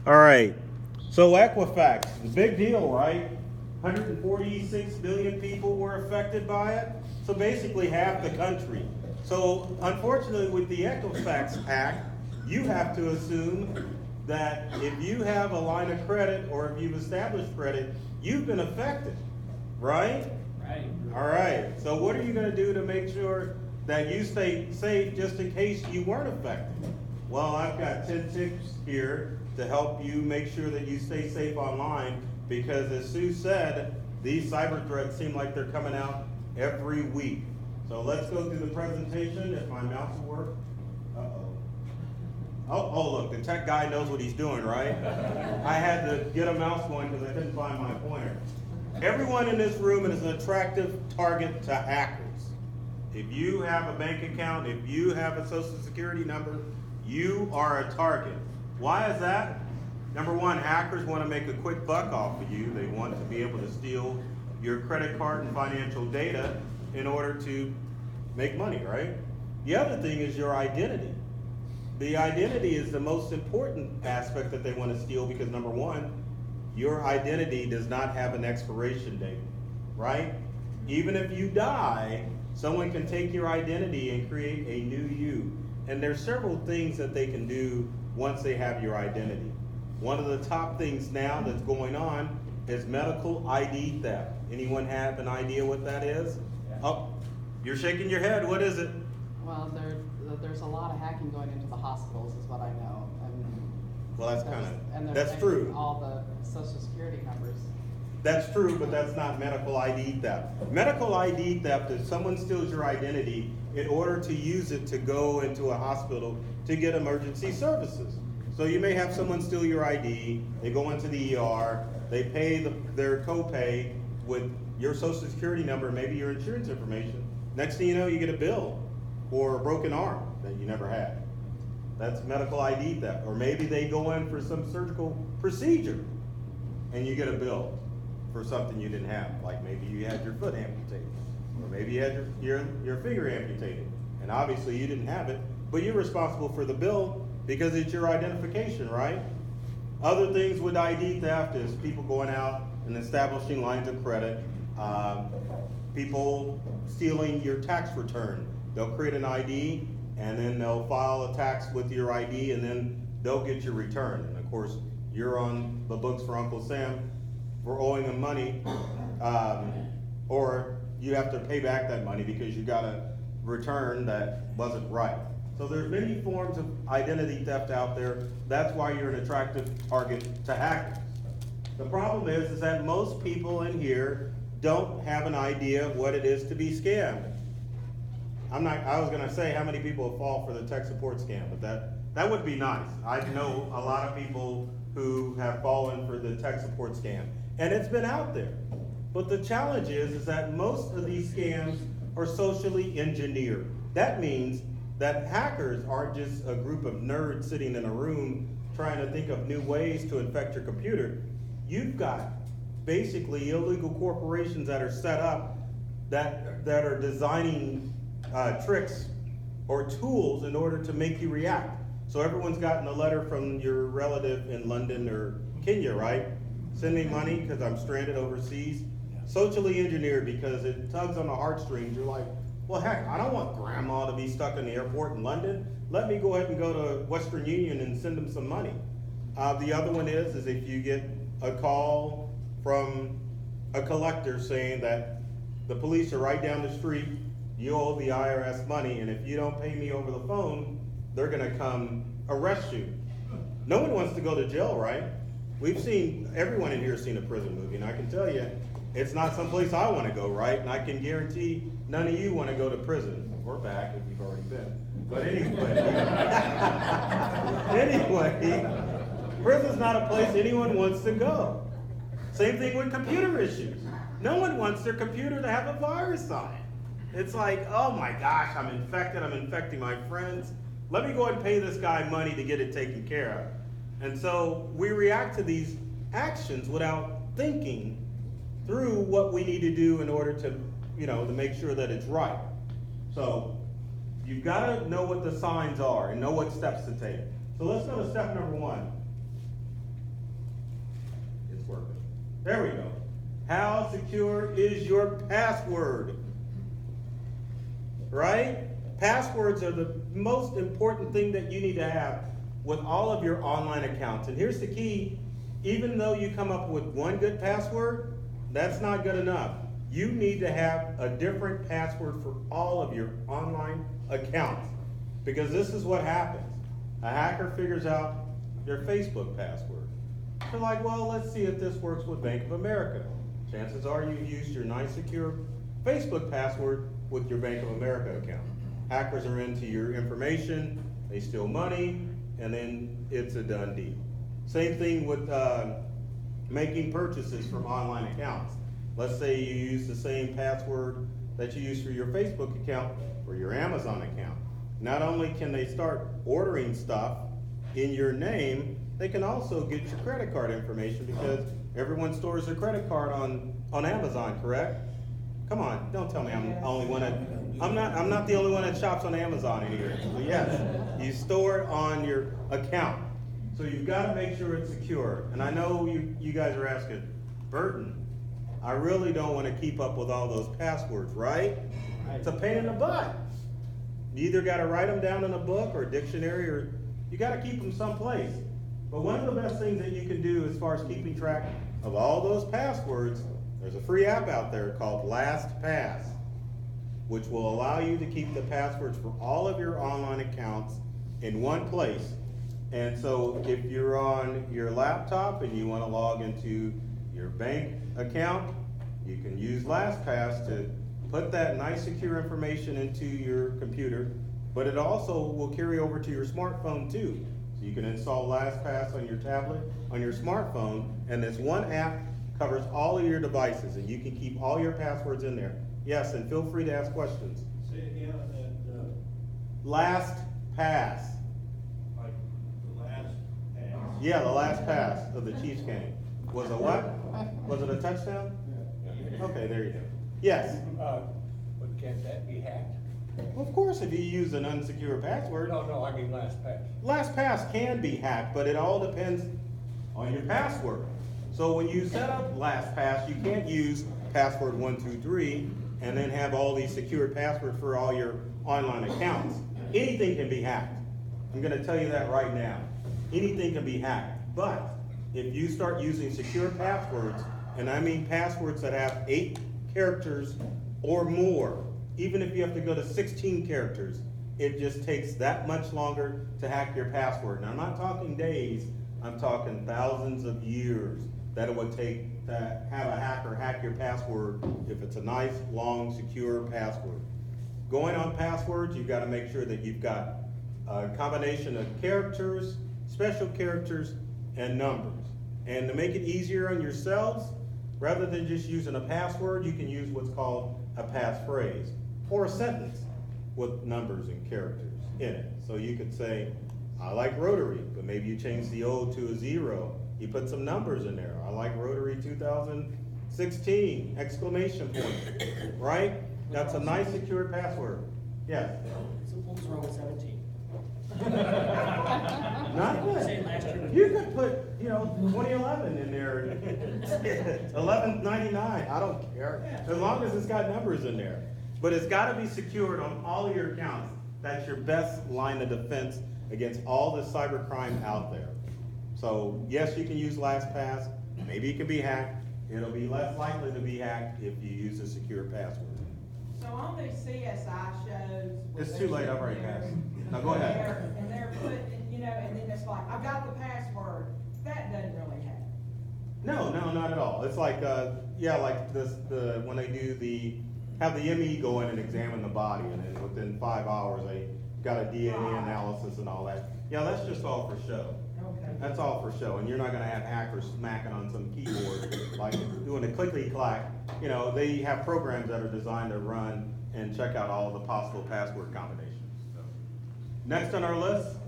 All right. So Equifax, the big deal, right? 146 million people were affected by it. So basically half the country. So unfortunately with the Equifax Act, you have to assume that if you have a line of credit or if you've established credit, you've been affected, right? Right. All right. So what are you going to do to make sure that you stay safe just in case you weren't affected? Well, I've got 10 tips here to help you make sure that you stay safe online because as Sue said, these cyber threats seem like they're coming out every week. So let's go through the presentation if my mouse will work. Oh, look, the tech guy knows what he's doing, right? I had to get a mouse going because I couldn't find my pointer. Everyone in this room is an attractive target to hackers. If you have a bank account, if you have a social security number, you are a target. Why is that? Number one, hackers want to make a quick buck off of you. They want to be able to steal your credit card and financial data in order to make money, right? The other thing is your identity. The identity is the most important aspect that they want to steal because number one, your identity does not have an expiration date, right? Even if you die, someone can take your identity and create a new you. And there's several things that they can do once they have your identity. One of the top things now that's going on is medical ID theft. Anyone have an idea what that is? Yeah. Oh, you're shaking your head. What is it? Well, there's a lot of hacking going into the hospitals, is what I know. Well, that's There's- kind and of, they're that's taking true. all the social security numbers. That's true, but that's not medical ID theft. Medical ID theft is someone steals your identity in order to use it to go into a hospital to get emergency services. So you may have someone steal your ID, they go into the ER, they pay their copay with your social security number, maybe your insurance information. Next thing you know, you get a bill for a broken arm that you never had. That's medical ID theft. Or maybe they go in for some surgical procedure and you get a bill for something you didn't have. Like maybe you had your foot amputated, or maybe you had your finger amputated. And obviously you didn't have it, but you're responsible for the bill because it's your identification, right? Other things with ID theft is people going out and establishing lines of credit, people stealing your tax return. They'll create an ID and then they'll file a tax with your ID and then they'll get your return. And of course, you're on the books for Uncle Sam for owing them money, or you have to pay back that money because you got a return that wasn't right. So there's many forms of identity theft out there. That's why you're an attractive target to hackers. The problem is that most people in here don't have an idea of what it is to be scammed. I was gonna say how many people fall for the tech support scam, but that would be nice. I know a lot of people who have fallen for the tech support scam, and it's been out there. But the challenge is that most of these scams are socially engineered. That means that hackers aren't just a group of nerds sitting in a room trying to think of new ways to infect your computer. You've got basically illegal corporations that are set up that are designing tricks or tools in order to make you react. So everyone's gotten a letter from your relative in London or Kenya, right? Send me money because I'm stranded overseas. Socially engineered because it tugs on the heartstrings. You're like, well, heck, I don't want grandma to be stuck in the airport in London. Let me go ahead and go to Western Union and send them some money. The other one is if you get a call from a collector saying that the police are right down the street, you owe the IRS money, and if you don't pay me over the phone, they're gonna come arrest you. No one wants to go to jail, right? Everyone in here has seen a prison movie, and I can tell you, it's not someplace I wanna go, right? And I can guarantee none of you wanna go to prison, or back if you've already been. But anyway, prison's not a place anyone wants to go. Same thing with computer issues. No one wants their computer to have a virus on it. It's like, oh my gosh, I'm infected, I'm infecting my friends. Let me go ahead and pay this guy money to get it taken care of. And so we react to these actions without thinking through what we need to do in order to, to make sure that it's right. So you've got to know what the signs are and know what steps to take. So let's go to step number one. There we go. How secure is your password? Right? Passwords are the most important thing that you need to have with all of your online accounts. And here's the key, even though you come up with one good password, that's not good enough. You need to have a different password for all of your online accounts. Because this is what happens. A hacker figures out your Facebook password. They're like, well, let's see if this works with Bank of America. Chances are you've used your nice secure Facebook password with your Bank of America account. Hackers are into your information, they steal money, and then it's a done deal. Same thing with making purchases from online accounts. Let's say you use the same password that you use for your Facebook account for your Amazon account. Not only can they start ordering stuff in your name, they can also get your credit card information because everyone stores their credit card on Amazon, correct? Come on, don't tell me I'm the only one that, I'm not the only one that shops on Amazon in here. So yes, you store it on your account. So you've got to make sure it's secure. And I know you guys are asking, Burton, I really don't want to keep up with all those passwords, right? It's a pain in the butt. You either got to write them down in a book or a dictionary, or you got to keep them someplace. But one of the best things that you can do as far as keeping track of all those passwords, there's a free app out there called LastPass, which will allow you to keep the passwords for all of your online accounts in one place. And so if you're on your laptop and you want to log into your bank account, you can use LastPass to put that nice secure information into your computer, but it also will carry over to your smartphone too. So you can install LastPass on your tablet, on your smartphone, and this one app covers all of your devices, and you can keep all your passwords in there. Yes, and feel free to ask questions. Say it again, LastPass. like the last pass. Yeah, the last pass of the Chiefs game. Was it what? Was it a touchdown? Yeah. Okay, there you go. Yes. But can't that be hacked? Of course, if you use an unsecure password. No, I mean LastPass. LastPass can be hacked, but it all depends on your password. So when you set up LastPass, you can't use password 123 and then have all these secured passwords for all your online accounts. Anything can be hacked. I'm gonna tell you that right now. Anything can be hacked. But if you start using secure passwords, and I mean passwords that have 8 characters or more, even if you have to go to 16 characters, it just takes that much longer to hack your password. Now, I'm not talking days, I'm talking thousands of years that it would take to have a hacker hack your password if it's a nice, long, secure password. Going on passwords, you've got to make sure that you've got a combination of characters, special characters, and numbers. And to make it easier on yourselves, rather than just using a password, you can use what's called a passphrase, or a sentence with numbers and characters in it. So you could say, I like Rotary, but maybe you change the O to a 0. You put some numbers in there. I like Rotary 2016, exclamation point, right? That's a nice secure password. Yes? What's wrong with 17? Not Say last year. good. You could put, 2011 in there, 1199, I don't care, as long as it's got numbers in there. But it's gotta be secured on all of your accounts. That's your best line of defense against all the cybercrime out there. So yes, you can use LastPass, maybe it can be hacked. It'll be less likely to be hacked if you use a secure password. So on these CSI shows. It's too late, I've already passed. Now go ahead. And they're putting, and then it's like, I've got the password. That doesn't really happen. No, not at all. It's like, like this, when they have the ME go in and examine the body, and then within 5 hours, they got a DNA analysis and all that. Yeah, that's just all for show. Okay. That's all for show, and you're not gonna have hackers smacking on some keyboard, like doing a clickety-clack. They have programs that are designed to run and check out all the possible password combinations. So. Next on our list,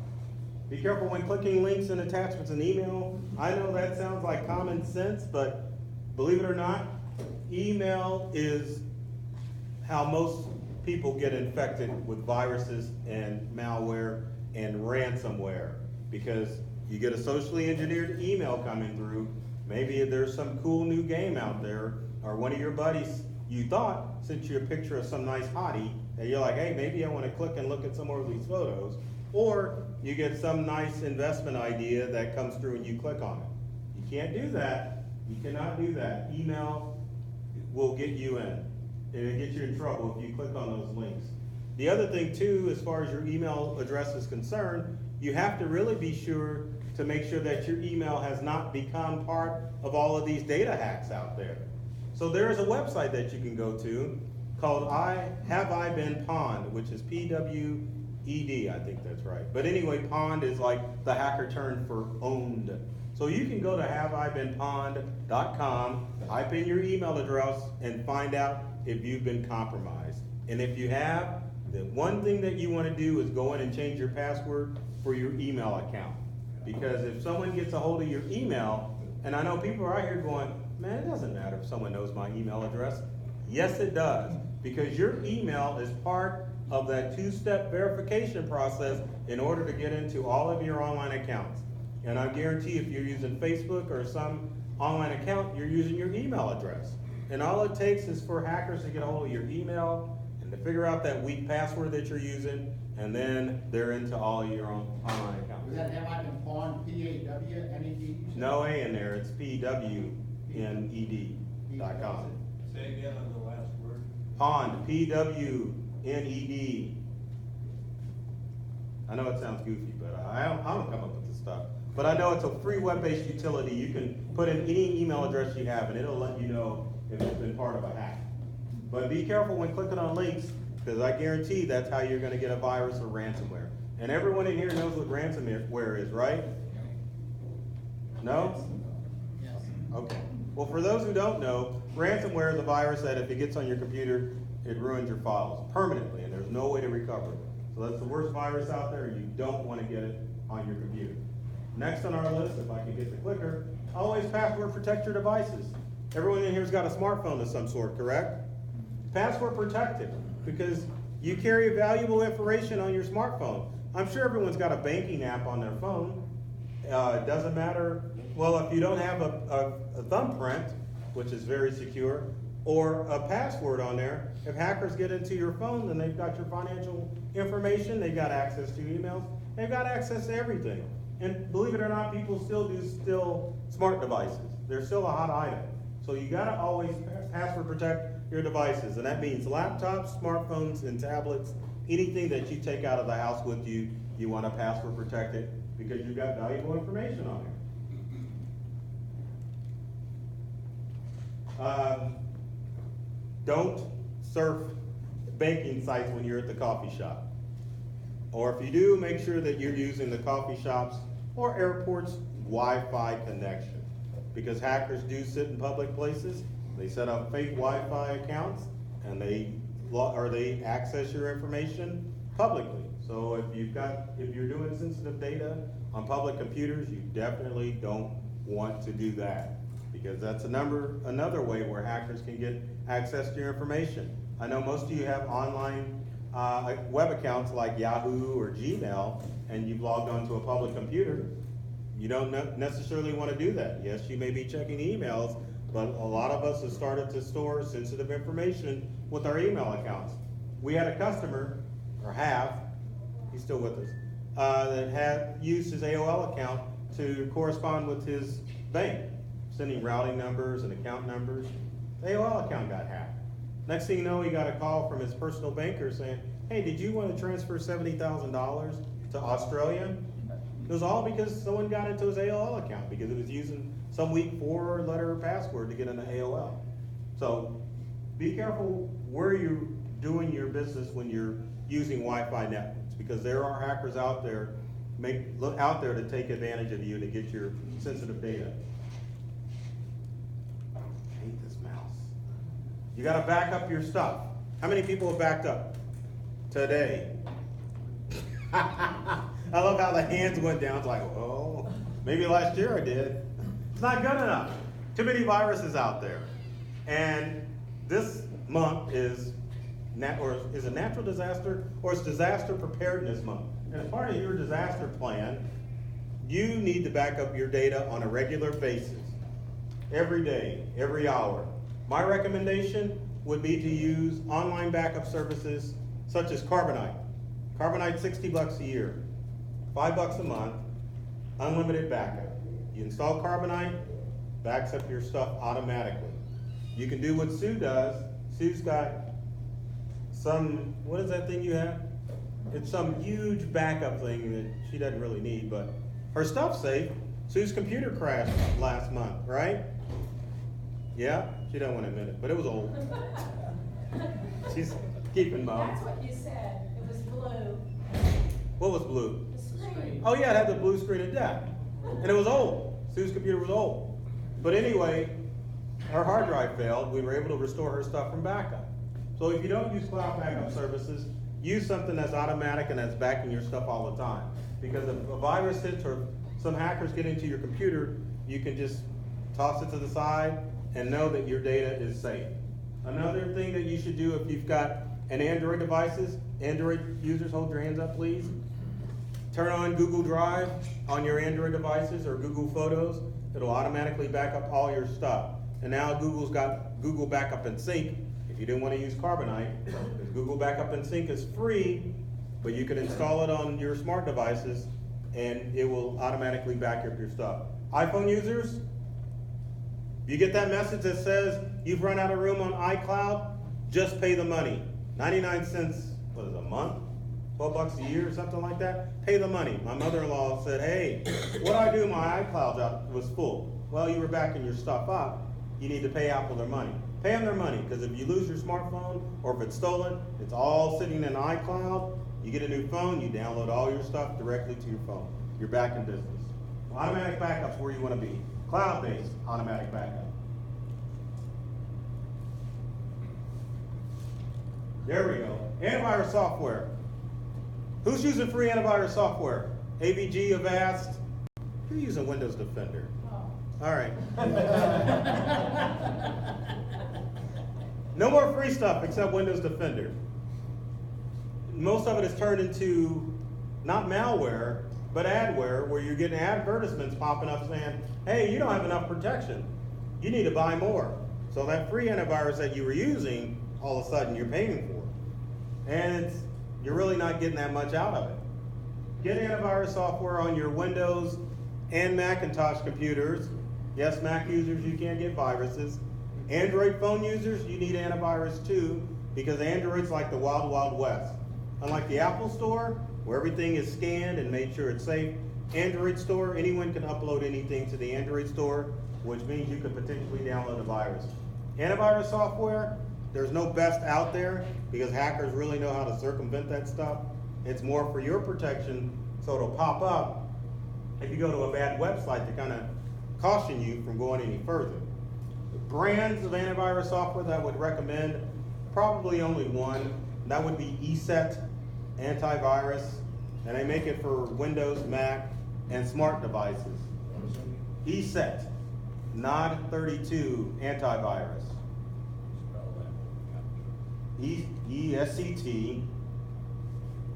be careful when clicking links and attachments in email. I know that sounds like common sense, but believe it or not, email is how most people get infected with viruses and malware and ransomware, because you get a socially engineered email coming through Maybe there's some cool new game out there, or one of your buddies you thought sent you a picture of some nice hottie, and you're like, hey, maybe I wanna click and look at some more of these photos. Or you get some nice investment idea that comes through and you click on it. You can't do that. You cannot do that. Email will get you in. It'll get you in trouble if you click on those links. The other thing too, as far as your email address is concerned, you have to really be sure to make sure that your email has not become part of all of these data hacks out there. So there is a website that you can go to called Have I Been Pwned, which is P-W-E-D, I think that's right. But anyway, pwned is like the hacker term for owned. So you can go to haveibeenpwned.com, type in your email address, and find out if you've been compromised. And if you have, the one thing that you want to do is go in and change your password for your email account. Because if someone gets a hold of your email, and I know people are out here going, man, it doesn't matter if someone knows my email address. Yes, it does, because your email is part of that two-step verification process in order to get into all of your online accounts. And I guarantee if you're using Facebook or some online account, you're using your email address. And all it takes is for hackers to get a hold of your email and to figure out that weak password that you're using, and then they're into all of your own online accounts. Was that have I been pawned, P-A-W-N-E-D? No A in there, it's P-W-N-E-D.com. Say again on the last word. Pwned, P-W-N-E-D. I know it sounds goofy, but I don't come up with this stuff. But I know it's a free web-based utility. You can put in any email address you have, and it'll let you know if it's been part of a hack. But be careful when clicking on links, because I guarantee that's how you're gonna get a virus or ransomware. And everyone in here knows what ransomware is, right? No? Yes. Okay. Well, for those who don't know, ransomware is a virus that if it gets on your computer, it ruins your files permanently, and there's no way to recover it. So that's the worst virus out there, and you don't want to get it on your computer. Next on our list, if I can get the clicker, always password protect your devices. Everyone in here's got a smartphone of some sort, correct? Password protected, because you carry valuable information on your smartphone. I'm sure everyone's got a banking app on their phone. It doesn't matter, well, if you don't have a thumbprint, which is very secure, or a password on there, if hackers get into your phone, then they've got your financial information, they've got access to emails, they've got access to everything. And believe it or not, people still do smart devices. They're still a hot item. So you gotta always password protect your devices, and that means laptops, smartphones, and tablets, anything that you take out of the house with you, you wanna password protect it because you've got valuable information on it. Don't surf banking sites when you're at the coffee shop. Or if you do, make sure that you're using the coffee shops or airports Wi-Fi connection. Because hackers do sit in public places, they set up fake Wi-Fi accounts, and they access your information publicly. So if you're doing sensitive data on public computers, you definitely don't want to do that, because that's another way where hackers can get access to your information. I know most of you have online web accounts like Yahoo or Gmail, and you've logged onto a public computer. You don't necessarily want to do that. Yes, you may be checking emails, but a lot of us have started to store sensitive information with our email accounts. We had a customer, or have, he's still with us, that had used his AOL account to correspond with his bank, sending routing numbers and account numbers. The AOL account got hacked. Next thing you know, he got a call from his personal banker saying, hey, did you want to transfer $70,000 to Australia? It was all because someone got into his AOL account because it was using some weak 4-letter password to get into AOL. So be careful where you're doing your business when you're using Wi-Fi networks, because there are hackers out there to take advantage of you to get your sensitive data. I hate this mouse. You gotta back up your stuff. How many people have backed up today? I love how the hands went down. It's like, oh, maybe last year I did. It's not good enough. Too many viruses out there. And this month is a natural disaster, or it's disaster preparedness month. And as part of your disaster plan, you need to back up your data on a regular basis. every day, every hour. My recommendation would be to use online backup services such as Carbonite. Carbonite, $60 a year, $5 a month, unlimited backup. You install Carbonite, backs up your stuff automatically. You can do what Sue does. Sue's got some, what is that thing you have? It's some huge backup thing that she doesn't really need, but her stuff's safe. Sue's computer crashed last month, right? Yeah, she doesn't want to admit it, but it was old. She's keeping mum. That's what you said, it was blue, What was blue? the screen. Oh yeah, it had the blue screen of death. And it was old. Sue's computer was old. But anyway, her hard drive failed. We were able to restore her stuff from backup. So if you don't use cloud backup services, use something that's automatic and that's backing your stuff all the time. Because if a virus hits or some hackers get into your computer, you can just toss it to the side and know that your data is safe. Another thing that you should do if you've got an Android devices, Android users, hold your hands up please. Turn on Google Drive on your Android devices or Google Photos. It'll automatically back up all your stuff. And now Google's got Google Backup and Sync. If you didn't want to use Carbonite, because Google Backup and Sync is free, but you can install it on your smart devices and it will automatically back up your stuff. iPhone users, you get that message that says you've run out of room on iCloud, just pay the money. 99 cents, what is it, a month? $12 a year or something like that? Pay the money. My mother-in-law said, hey, what do I do? My iCloud was full. Well, you were backing your stuff up. You need to pay Apple their money. Pay them their money, because if you lose your smartphone or if it's stolen, it's all sitting in iCloud. You get a new phone, you download all your stuff directly to your phone. You're back in business. Automatic backup's where you want to be. Cloud-based automatic backup. There we go. Antivirus software. Who's using free antivirus software? AVG, Avast? You're using Windows Defender. Oh. All right. No more free stuff except Windows Defender. Most of it is turned into not malware, but adware, where you're getting advertisements popping up saying, hey, you don't have enough protection. You need to buy more. So that free antivirus that you were using, all of a sudden you're paying for. And you're really not getting that much out of it. Get antivirus software on your Windows and Macintosh computers. Yes, Mac users, you can get viruses. Android phone users, you need antivirus too, because Android's like the wild, wild west. Unlike the Apple Store, where everything is scanned and made sure it's safe, Android Store, anyone can upload anything to the Android Store, which means you could potentially download a virus. Antivirus software, there's no best out there, because hackers really know how to circumvent that stuff. It's more for your protection, so it'll pop up if you go to a bad website to kind of caution you from going any further. Brands of antivirus software that I would recommend, probably only one. That would be ESET antivirus, and they make it for Windows, Mac, and smart devices. ESET, NOD 32 antivirus. ESCT,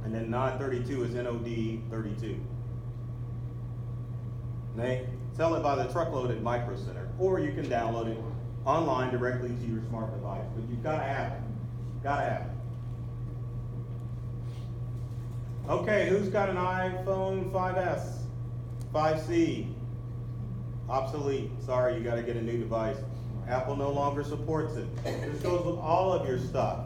and then NOD 32 is NOD 32. And they sell it by the truckload at Micro Center, or you can download it online directly to your smart device. But you've got to have it. Got to have it. Okay, who's got an iPhone 5S, 5C? Obsolete. Sorry, you got to get a new device. Apple no longer supports it. This goes with all of your stuff.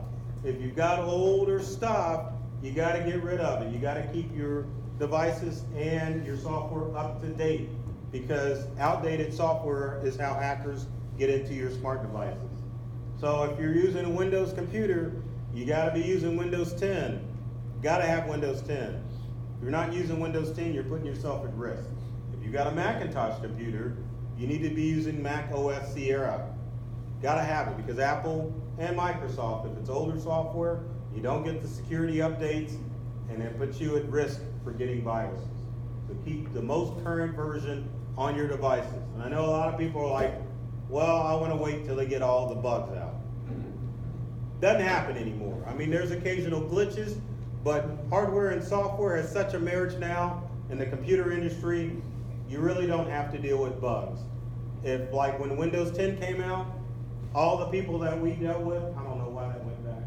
If you've got older stuff, you got to get rid of it. You got to keep your devices and your software up to date, because outdated software is how hackers get into your smart devices. So if you're using a Windows computer, you got to be using Windows 10. Got to have Windows 10. If you're not using Windows 10, you're putting yourself at risk. If you've got a Macintosh computer, you need to be using Mac OS Sierra. Got to have it, because Apple and Microsoft, if it's older software, you don't get the security updates, and it puts you at risk for getting viruses. So keep the most current version on your devices. And I know a lot of people are like, well, I want to wait till they get all the bugs out. Doesn't happen anymore. I mean, there's occasional glitches, but hardware and software has such a marriage now in the computer industry, you really don't have to deal with bugs. if like when Windows 10 came out, all the people that we dealt with, I don't know why that went back.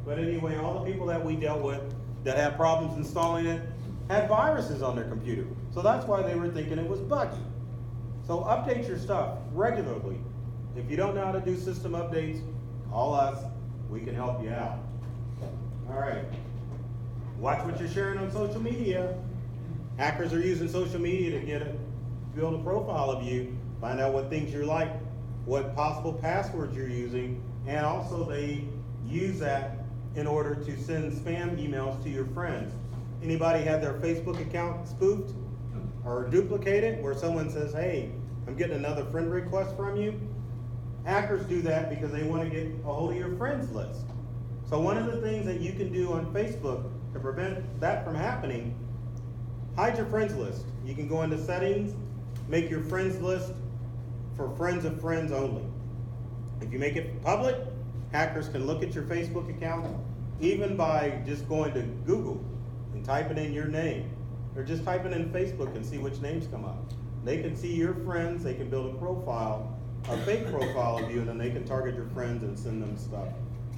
But anyway, all the people that we dealt with that had problems installing it had viruses on their computer. So that's why they were thinking it was buggy. So update your stuff regularly. If you don't know how to do system updates, call us, we can help you out. All right, watch what you're sharing on social media. Hackers are using social media to build a profile of you, find out what things you're like, what possible passwords you're using, and also they use that in order to send spam emails to your friends. Anybody had their Facebook account spoofed or duplicated where someone says, hey, I'm getting another friend request from you? Hackers do that because they want to get a hold of your friends list. So one of the things that you can do on Facebook to prevent that from happening, hide your friends list. You can go into settings, make your friends list for friends of friends only. If you make it public, hackers can look at your Facebook account even by just going to Google and typing in your name, or just typing in Facebook and see which names come up. They can see your friends, they can build a profile, a fake profile of you, and then they can target your friends and send them stuff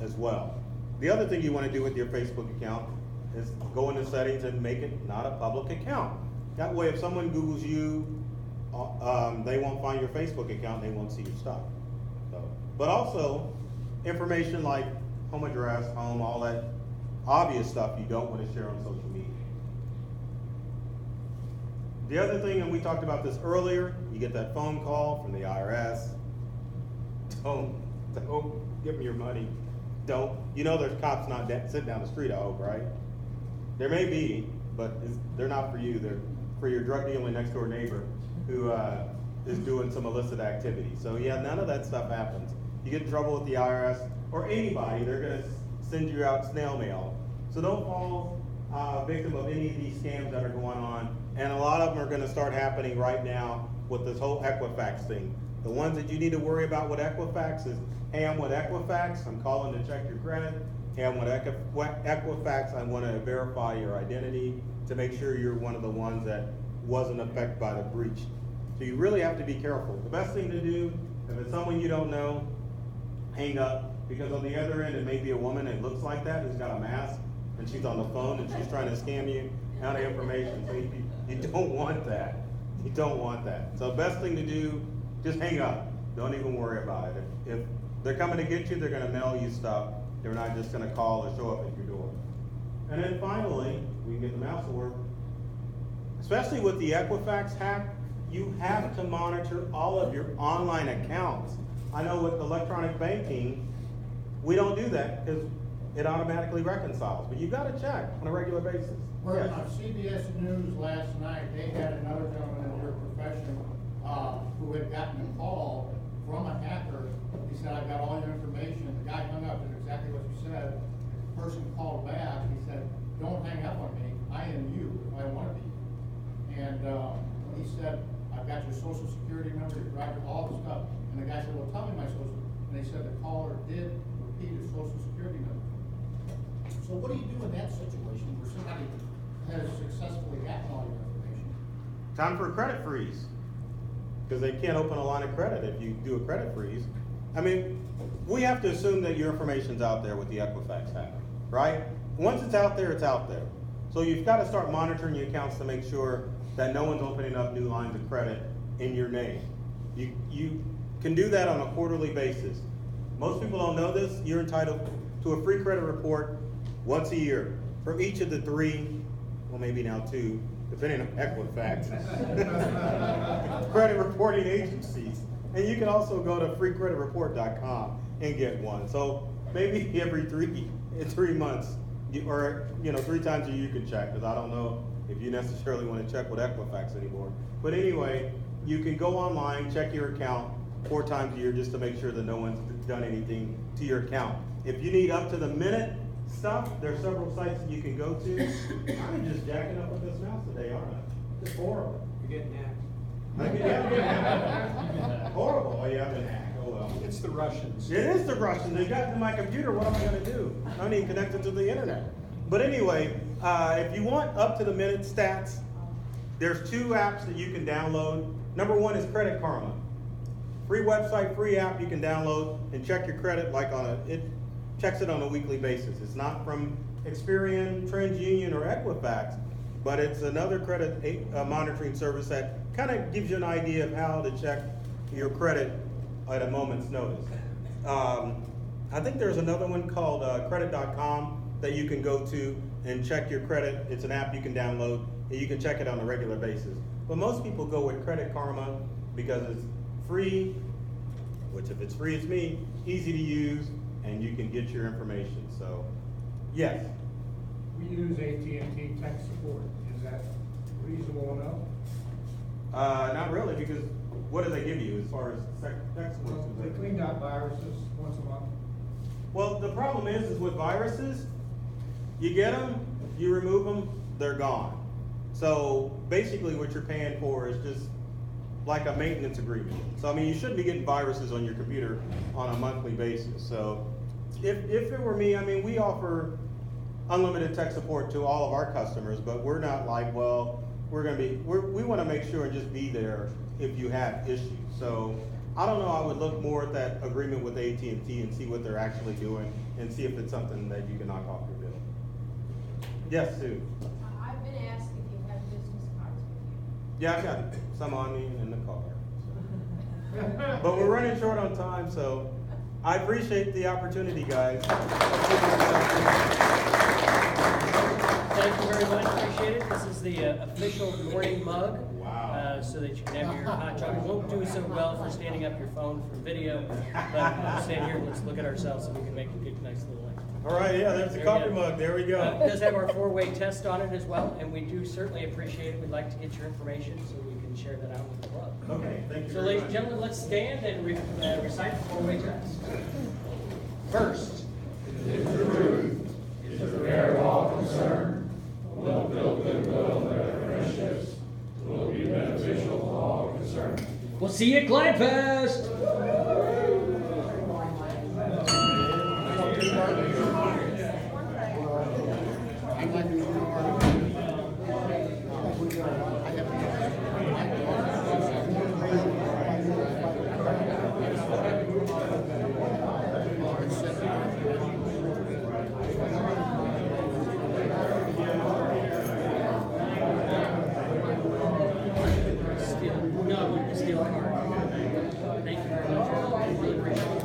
as well. The other thing you want to do with your Facebook account is go into settings and make it not a public account. That way if someone Googles you, they won't find your Facebook account, they won't see your stuff. So, but also, information like home address, home, all that obvious stuff you don't want to share on social media. The other thing, and we talked about this earlier, you get that phone call from the IRS. Don't give them your money. Don't. You know there's cops not sitting down the street, I hope, right? There may be, but they're not for you. They're for your drug dealing next door neighbor who is doing some illicit activity. So yeah, none of that stuff happens. You get in trouble with the IRS or anybody, they're gonna send you out snail mail. So don't fall victim of any of these scams that are going on. And a lot of them are gonna start happening right now with this whole Equifax thing. The ones that you need to worry about with Equifax is, hey, I'm with Equifax, I'm calling to check your credit. Hey, I'm with Equifax, I wanna verify your identity to make sure you're one of the ones that wasn't affected by the breach. So you really have to be careful. The best thing to do, if it's someone you don't know, hang up, because on the other end, it may be a woman that looks like that, who's got a mask, and she's on the phone, and she's trying to scam you out of information. So you don't want that. You don't want that. So the best thing to do, just hang up. Don't even worry about it. If they're coming to get you, they're gonna mail you stuff. They're not just gonna call or show up at your door. And then finally, we can get the mouse to work. Especially with the Equifax hack, you have to monitor all of your online accounts. I know with electronic banking, we don't do that because it automatically reconciles, but you've got to check on a regular basis. Well, Yes. on CBS News last night, they had another gentleman in your profession, who had gotten a call from a hacker. He said, I've got all your information. The guy hung up, did exactly what you said. The person called back, he said, don't hang up on me, I am you, if I want to be. And, he said, I've got your social security number, your driver, all the stuff. And the guy said, well, tell me my social. And they said the caller did repeat his social security number. So what do you do in that situation where somebody has successfully gotten all your information? Time for a credit freeze, because they can't open a line of credit if you do a credit freeze. I mean, we have to assume that your information's out there with the Equifax hack, right? Once it's out there, it's out there. So you've got to start monitoring your accounts to make sure that no one's opening up new lines of credit in your name. You can do that on a quarterly basis. Most people don't know this. You're entitled to a free credit report once a year from each of the three, well maybe now two, depending on Equifax, credit reporting agencies. And you can also go to freecreditreport.com and get one. So maybe every 3 months, or 3 times a year you can check, because I don't know if you necessarily want to check with Equifax anymore. But anyway, you can go online, check your account 4 times a year just to make sure that no one's done anything to your account. If you need up to the minute stuff, there are several sites that you can go to. I'm just jacking up with this mouse today, aren't I? It's horrible. You're getting hacked. Horrible. Oh yeah, I've been hacked. Oh well. It's the Russians. It is the Russians. They got into my computer. What am I going to do? I need connected to the internet. But anyway, if you want up to the minute stats, there's 2 apps that you can download. Number 1 is Credit Karma. Free website, free app you can download and check your credit it checks it on a weekly basis. It's not from Experian, TransUnion, or Equifax, but it's another credit monitoring service that kind of gives you an idea of how to check your credit at a moment's notice. I think there's another one called credit.com that you can go to and check your credit. It's an app you can download and you can check it on a regular basis. But most people go with Credit Karma because it's free, which if it's free, it's me, easy to use, and you can get your information. So, yes. We use AT&T tech support. Is that reasonable enough? Not really, because what do they give you as far as tech support? Well, they cleaned out viruses once a month. Well, the problem is with viruses, you get them, you remove them, they're gone. So basically what you're paying for is just like a maintenance agreement. So I mean, you shouldn't be getting viruses on your computer on a monthly basis. So if it were me, I mean, we offer unlimited tech support to all of our customers, but we're not like, well, we want to make sure and just be there if you have issues. So I don't know, I would look more at that agreement with AT&T and see what they're actually doing and see if it's something that you can knock off your bill. Yes, Sue? I've been asked if you have business cards with you. Yeah, I've got some on me in the car. But we're running short on time, so I appreciate the opportunity, guys. Thank you very much, appreciate it. This is the official morning mug. Wow. So that you can have your hot chocolate. Won't do so well for standing up your phone for video, but we'll stand here and let's look at ourselves so we can make a good, nice little link. All right, yeah, there's the There coffee we go. mug. There we go. It does have our 4-way test on it as well, and we do certainly appreciate it. We'd like to get your information so we can share that out with the club. Okay, thank you So very ladies much. and gentlemen, let's stand and recite the 4-way test. First. We'll see you at Glide Fest! Steal a card. Thank you very much. Really appreciate it.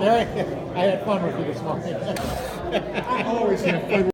I had fun with you this morning. I always have fun.